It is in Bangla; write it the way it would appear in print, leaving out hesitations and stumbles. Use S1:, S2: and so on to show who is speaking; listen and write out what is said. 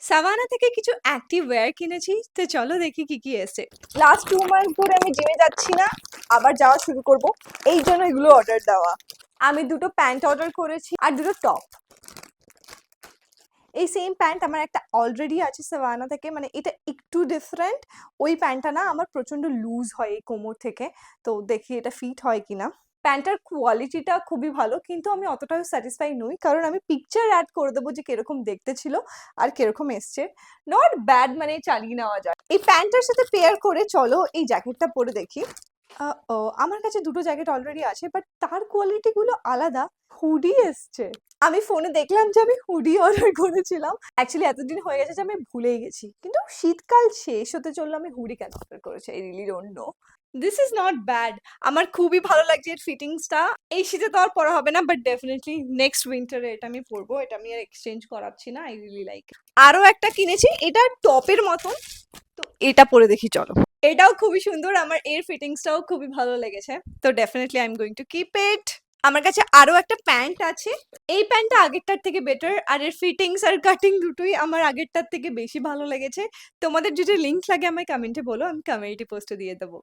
S1: সাভানা থেকে কিছু অ্যাক্টিভ ওয়্যার কিনেছি, তো চলো দেখি কি কি এসছে।
S2: লাস্ট 2 মাস ধরে আমি জিমে যাচ্ছি না, আবার যাওয়া শুরু করব, এই জন্য এগুলো অর্ডার দেওয়া। আমি দুটো প্যান্ট অর্ডার করেছি আর দুটো টপ। এই সেম প্যান্ট আমার একটা অলরেডি আছে সাভানা থেকে, মানে এটা একটু ডিফারেন্ট। ওই প্যান্টটা না আমার প্রচন্ড লুজ হয় এই কোমর থেকে, তো দেখি এটা ফিট হয় কিনা। প্যান্টটার কোয়ালিটিটা খুবই ভালো, কিন্তু আমি অতটাও স্যাটিসফাই নই, কারণ আমি পিকচার অ্যাড করে দেবো যে কিরকম দেখতে ছিল আর কিরকম এসছে। নট ব্যাড, মানে চালিয়ে নেওয়া যায়। এই প্যান্টটার সাথে পেয়ার করে চলো এই জ্যাকেটটা পরে দেখি। ও, আমার কাছে দুটো জ্যাকেট অলরেডি আছে, বাট তার কোয়ালিটি গুলো আলাদা। হুডি এসছে, আমি ফোনে দেখলাম যে আমি হুডি অর্ডার করেছিলাম। অ্যাকচুয়ালি এতদিন হয়ে গেছে যে আমি ভুলেই গেছি, কিন্তু শীতকাল শেষ হতে চললো, আমি হুডি কেন অর্ডার করেছি, I really don't know. This is not bad, আমার খুবই ভালো লাগছে এর ফিটিংসটা। এই শীতে তো আর পরা হবে না, বাট ডেফিনেটলি নেক্সট উইন্টারে এটা আমি পরবো, এটা আমি আর এক্সচেঞ্জ করাচ্ছি না, আই রিয়েলি লাইক। আরো একটা কিনেছি, এটা টপের মতন, তো এটা পরে দেখি চলো। এটাও খুবই সুন্দর, আমার এর ফিটিংসটাও খুবই ভালো লেগেছে, তো definitely I am going to keep it. আমার কাছে আরো একটা প্যান্ট আছে, এই প্যান্টটা আগেরটার থেকে বেটার, আর এর ফিটিংস আর কাটিং দুটোই আমার আগেরটার থেকে বেশি ভালো লেগেছে। তোমাদের যদি লিঙ্ক লাগে আমায় কমেন্টে বলো, আমি কমিউনিটি পোস্টে দিয়ে দেবো।